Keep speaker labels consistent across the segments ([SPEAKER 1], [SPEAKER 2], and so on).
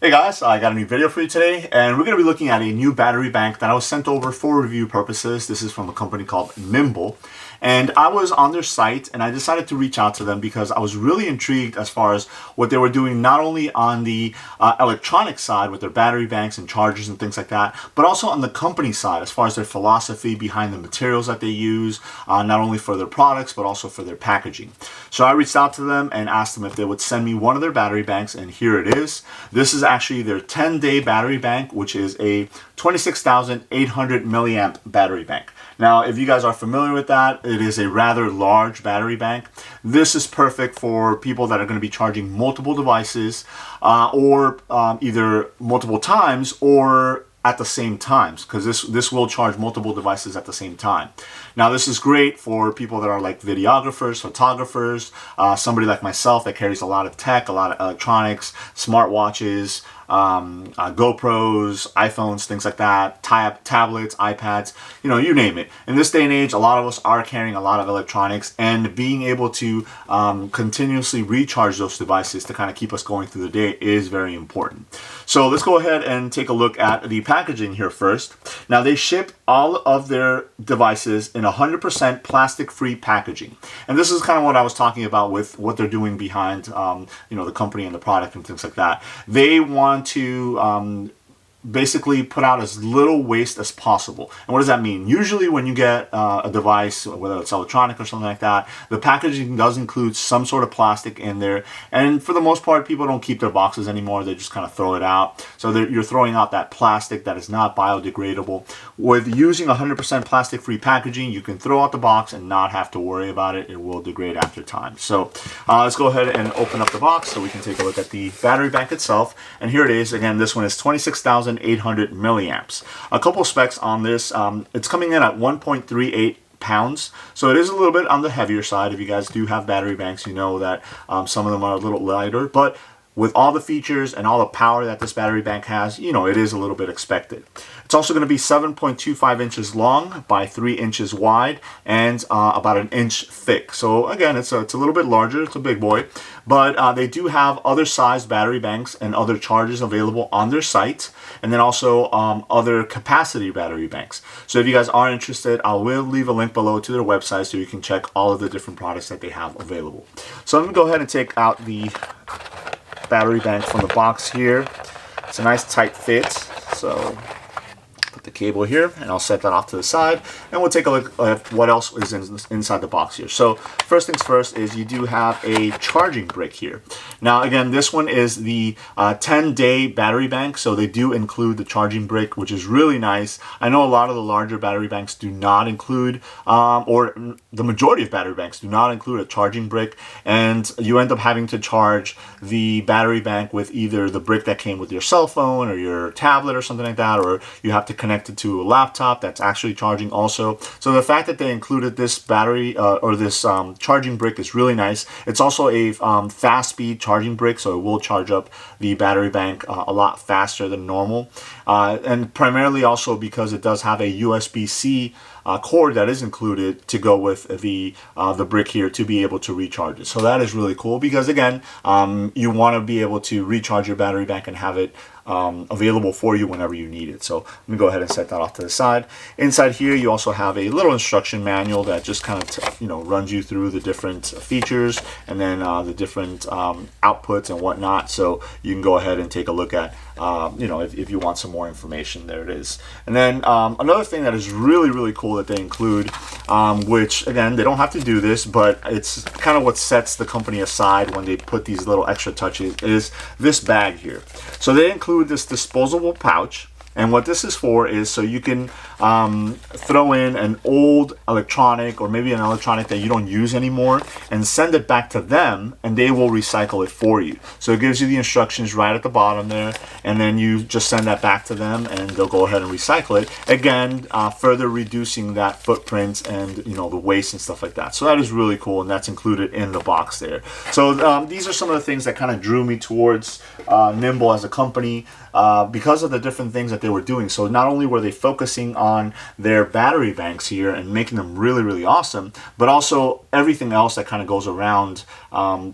[SPEAKER 1] Hey guys, I got a new video for you today, and we're going to be looking at a new battery bank that I was sent over for review purposes. This is from a company called Nimble, and I was on their site and I decided to reach out to them because I was really intrigued as far as what they were doing, not only on the electronic side with their battery banks and chargers and things like that, but also on the company side as far as their philosophy behind the materials that they use, not only for their products but also for their packaging. So I reached out to them and asked them if they would send me one of their battery banks, and here it is. This is actually their 10-day battery bank, which is a 26,800 milliamp battery bank. Now, if you guys are familiar with that, it is a rather large battery bank. This is perfect for people that are going to be charging multiple devices or either multiple times or at the same times, because this will charge multiple devices at the same time. Now, this is great for people that are like videographers, photographers, somebody like myself that carries a lot of tech, a lot of electronics, smartwatches, GoPros, iPhones, things like that, tablets, iPads, you name it. In this day and age, a lot of us are carrying a lot of electronics, and being able to continuously recharge those devices to kind of keep us going through the day is very important. So let's go ahead and take a look at the packaging here first. Now, they ship all of their devices in 100% plastic-free packaging. And this is kind of what I was talking about with what they're doing behind the company and the product and things like that. They want to basically put out as little waste as possible. And what does that mean? Usually when you get a device, whether it's electronic or something like that, the packaging does include some sort of plastic in there. And for the most part, people don't keep their boxes anymore. They just kind of throw it out. So you're throwing out that plastic that is not biodegradable. With using 100% plastic-free packaging, you can throw out the box and not have to worry about it. It will degrade after time. So let's go ahead and open up the box so we can take a look at the battery bank itself. And here it is. Again, this one is 26,800 milliamps. A couple specs on this. It's coming in at 1.38 pounds, so it is a little bit on the heavier side. If you guys do have battery banks, you know that some of them are a little lighter, but with all the features and all the power that this battery bank has, it is a little bit expected. It's also going to be 7.25 inches long by 3 inches wide and about an inch thick. So again, it's a little bit larger. It's a big boy, but they do have other sized battery banks and other chargers available on their site, and then also other capacity battery banks. So if you guys are interested, I will leave a link below to their website so you can check all of the different products that they have available. So let me go ahead and take out the battery bank from the box here. It's a nice tight fit, so put the cable here and I'll set that off to the side, and we'll take a look at what else is inside the box here. So first things first is you do have a charging brick here. Now again, this one is the 10-day battery bank, so they do include the charging brick, which is really nice. I know a lot of the larger battery banks do not include, or the majority of battery banks do not include a charging brick, and you end up having to charge the battery bank with either the brick that came with your cell phone or your tablet or something like that, or you have to connect it to a laptop that's actually charging also. So the fact that they included this battery or this charging brick is really nice. It's also a fast speed charging brick, so it will charge up the battery bank a lot faster than normal, and primarily also because it does have a USB-C cord that is included to go with the brick here to be able to recharge it. So that is really cool because again, you want to be able to recharge your battery bank and have it available for you whenever you need it. So let me go ahead and set that off to the side. Inside here, you also have a little instruction manual that just kind of runs you through the different features and then the different outputs and whatnot. So you can go ahead and take a look at if you want some more information. There it is. And then another thing that is really, really cool that they include, which again, they don't have to do this, but it's kind of what sets the company aside when they put these little extra touches, is this bag here. So they include this disposable pouch, and what this is for is so you can throw in an old electronic or maybe an electronic that you don't use anymore and send it back to them, and they will recycle it for you. So it gives you the instructions right at the bottom there, and then you just send that back to them and they'll go ahead and recycle it. Again, further reducing that footprint and the waste and stuff like that. So that is really cool, and that's included in the box there. So these are some of the things that kind of drew me towards Nimble as a company because of the different things that they were doing. So not only were they focusing on their battery banks here and making them really, really awesome, but also everything else that kind of goes around,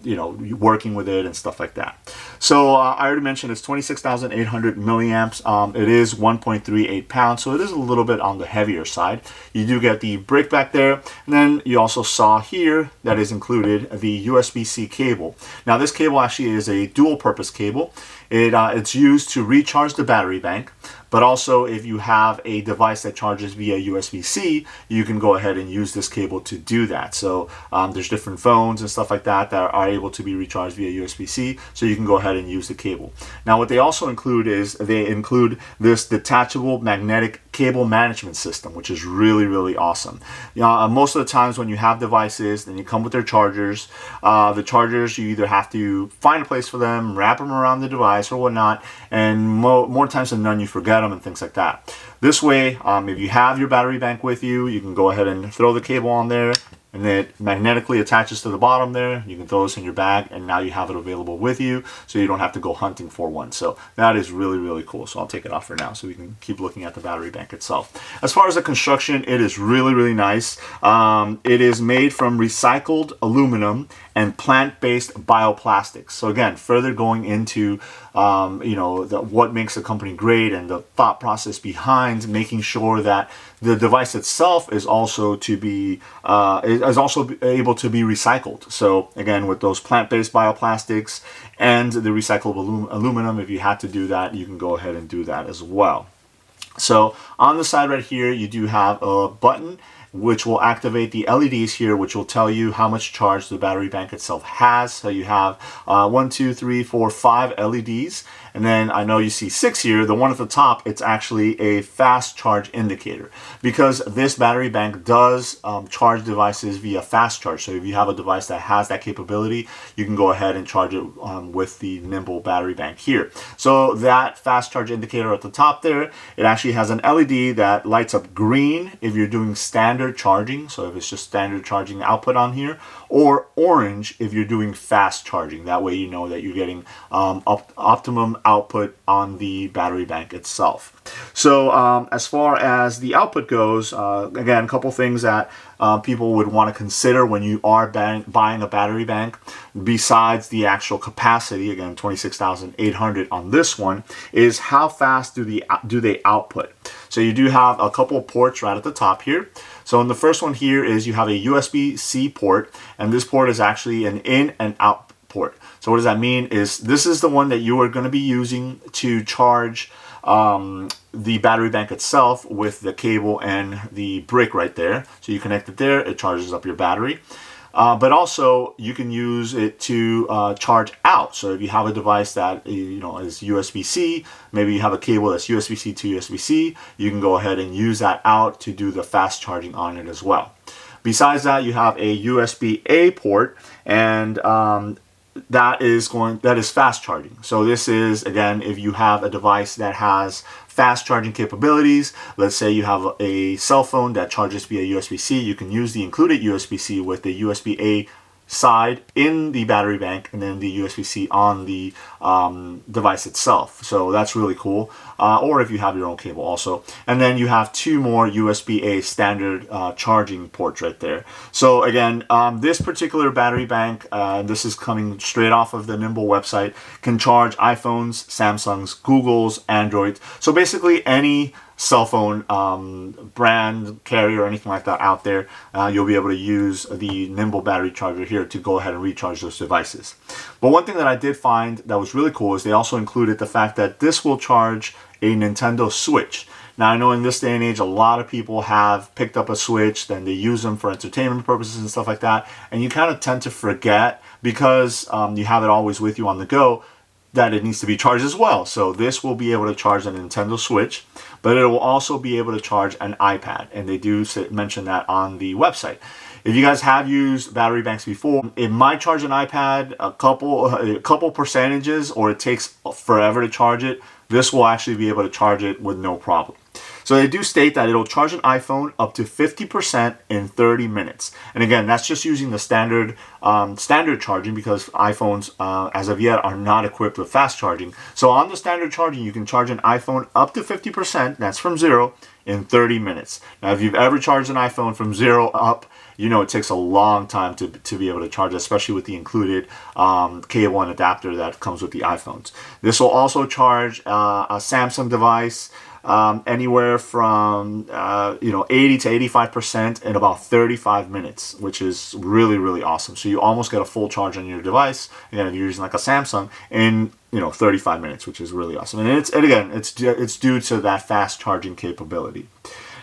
[SPEAKER 1] you know, working with it and stuff like that. So I already mentioned it's 26,800 milliamps. It is 1.38 pounds, so it is a little bit on the heavier side. You do get the brick back there, and then you also saw here that is included the USB-C cable. Now this cable actually is a dual purpose cable. It's used to recharge the battery bank, but also if you have a device that charges via USB-C, you can go ahead and use this cable to do that. So there's different phones and stuff like that that are able to be recharged via USB-C, so you can go ahead and use the cable. Now what they also include is they include this detachable magnetic cable management system, which is really, really awesome. You know, most of the times when you have devices, then you come with their chargers. The chargers, you either have to find a place for them, wrap them around the device or whatnot, and more times than none you forget them and things like that. This way, if you have your battery bank with you, you can go ahead and throw the cable on there, and it magnetically attaches to the bottom there. You can throw this in your bag, and now you have it available with you, so you don't have to go hunting for one. So that is really, really cool. So I'll take it off for now so we can keep looking at the battery bank itself. As far as the construction, it is really, really nice. It is made from recycled aluminum and plant-based bioplastics. So again, further going into you know, what makes a company great and the thought process behind making sure that the device itself is also to be is also able to be recycled. So again, with those plant-based bioplastics and the recyclable aluminum, if you had to do that, you can go ahead and do that as well. So on the side right here, you do have a button which will activate the LEDs here, which will tell you how much charge the battery bank itself has. So you have 1, 2, 3, 4, 5 LEDs. And then I know you see 6 here. The one at the top, it's actually a fast charge indicator, because this battery bank does charge devices via fast charge. So if you have a device that has that capability, you can go ahead and charge it with the Nimble battery bank here. So that fast charge indicator at the top there, it actually has an LED that lights up green if you're doing standard charging. So if it's just standard charging output on here, or orange if you're doing fast charging. That way you know that you're getting optimum output on the battery bank itself. So as far as the output goes, again, a couple things that people would want to consider when you are buying a battery bank, besides the actual capacity, again 26,800 on this one, is how fast do they output. So you do have a couple of ports right at the top here. So in the first one here is you have a USB-C port, and this port is actually an in and out port. So what does that mean is this is the one that you are going to be using to charge the battery bank itself with the cable and the brick right there. So you connect it there, it charges up your battery. But also you can use it to charge out. So if you have a device that is USB-C, maybe you have a cable that's USB-C to USB-C, you can go ahead and use that out to do the fast charging on it as well. Besides that, you have a USB-A port, and that is fast charging. So this is, again, if you have a device that has fast charging capabilities. Let's say you have a cell phone that charges via USB-C, you can use the included USB-C with the USB-A side in the battery bank, and then the USB-C on the device itself. So that's really cool. Or if you have your own cable also. And then you have 2 more USB-A standard charging ports right there. So again, this particular battery bank, this is coming straight off of the Nimble website, can charge iPhones, Samsungs, Googles, Androids. So basically any cell phone brand, carrier, or anything like that out there, you'll be able to use the Nimble battery charger here to go ahead and recharge those devices. But one thing that I did find that was really cool is they also included the fact that this will charge a Nintendo Switch. Now I know in this day and age a lot of people have picked up a Switch, then they use them for entertainment purposes and stuff like that, and you kind of tend to forget, because you have it always with you on the go, that it needs to be charged as well. So this will be able to charge a Nintendo Switch, but it will also be able to charge an iPad, and they do mention that on the website. If you guys have used battery banks before, it might charge an iPad a couple percentages, or it takes forever to charge it. This will actually be able to charge it with no problem. So they do state that it'll charge an iPhone up to 50% in 30 minutes. And again, that's just using the standard charging, because iPhones, as of yet, are not equipped with fast charging. So on the standard charging, you can charge an iPhone up to 50%, that's from zero, in 30 minutes. Now, if you've ever charged an iPhone from zero up, you know it takes a long time to be able to charge, especially with the included cable and adapter that comes with the iPhones. This will also charge a Samsung device anywhere from 80 to 85% in about 35 minutes, which is really, really awesome. So you almost get a full charge on your device, again, if you're using like a Samsung, in 35 minutes, which is really awesome. And it's due to that fast charging capability.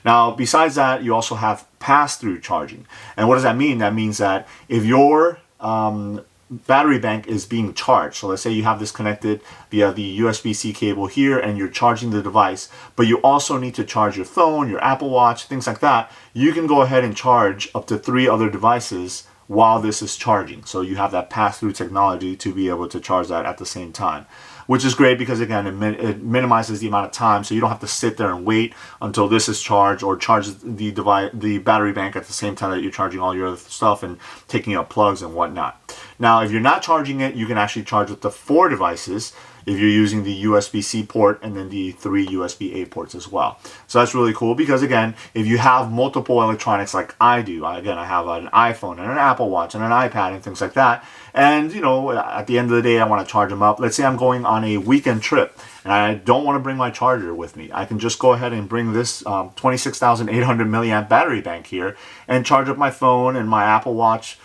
[SPEAKER 1] Now, besides that, you also have pass-through charging. And what does that mean? That means that if your battery bank is being charged, so let's say you have this connected via the USB-C cable here and you're charging the device, but you also need to charge your phone, your Apple Watch, things like that, you can go ahead and charge up to 3 other devices while this is charging. So you have that pass-through technology to be able to charge that at the same time, which is great because, again, it minimizes the amount of time, so you don't have to sit there and wait until this is charged, or charge the battery bank at the same time that you're charging all your other stuff and taking out plugs and whatnot. Now, if you're not charging it, you can actually charge up to 4 devices if you're using the USB-C port and then the 3 USB-A ports as well. So that's really cool because, again, if you have multiple electronics like I do, I have an iPhone and an Apple Watch and an iPad and things like that, and at the end of the day I want to charge them up. Let's say I'm going on a weekend trip and I don't want to bring my charger with me. I can just go ahead and bring this 26,800 milliamp battery bank here and charge up my phone and my Apple Watch,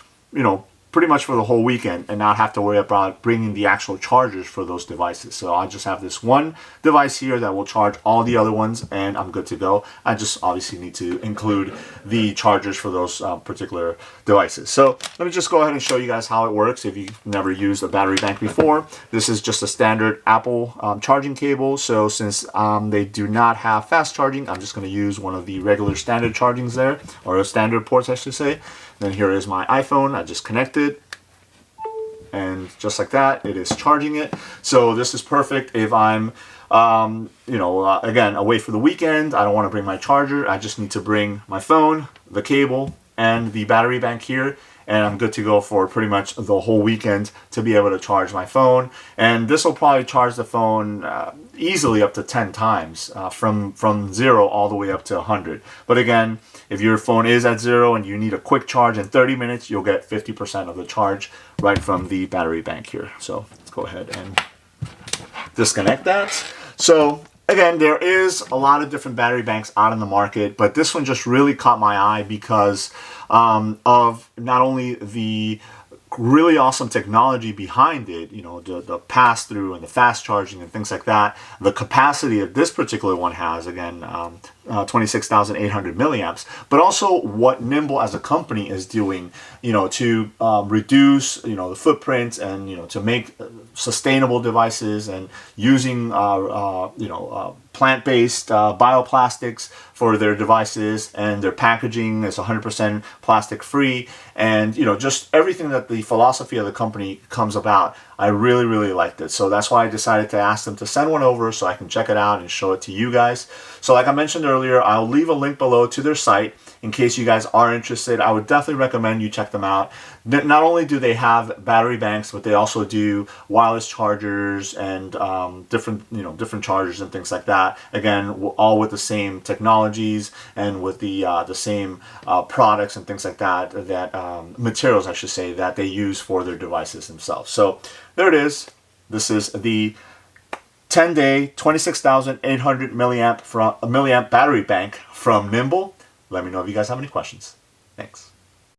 [SPEAKER 1] pretty much for the whole weekend, and not have to worry about bringing the actual chargers for those devices. So I just have this one device here that will charge all the other ones, and I'm good to go. I just obviously need to include the chargers for those particular devices. So let me just go ahead and show you guys how it works if you've never used a battery bank before. This is just a standard Apple charging cable. So since they do not have fast charging, I'm just going to use one of the regular standard chargings there, or standard ports I should say. Then here is my iPhone. I just connected, and just like that, it is charging it. So this is perfect if I'm, again, away for the weekend. I don't want to bring my charger. I just need to bring my phone, the cable, and the battery bank here, and I'm good to go for pretty much the whole weekend to be able to charge my phone. And this will probably charge the phone easily up to 10 times from 0 all the way up to 100. But again, if your phone is at 0 and you need a quick charge in 30 minutes, you'll get 50% of the charge right from the battery bank here. So let's go ahead and disconnect that. So again, there is a lot of different battery banks out in the market, but this one just really caught my eye because of not only the really awesome technology behind it, the pass-through and the fast charging and things like that, the capacity that this particular one has, again, 26,800 milliamps, but also what Nimble as a company is doing, to reduce, the footprint and, to make sustainable devices, and using, plant-based bioplastics for their devices, and their packaging is 100% plastic free, and just everything that the philosophy of the company comes about. I really, really liked it. So that's why I decided to ask them to send one over so I can check it out and show it to you guys. So like I mentioned earlier, I'll leave a link below to their site in case you guys are interested. I would definitely recommend you check them out. Not only do they have battery banks, but they also do wireless chargers and different chargers and things like that. Again, all with the same technologies and with the same products and things like that, materials, I should say, that they use for their devices themselves. So there it is. This is the 10-day, 26,800 milliamp battery bank from Nimble. Let me know if you guys have any questions. Thanks.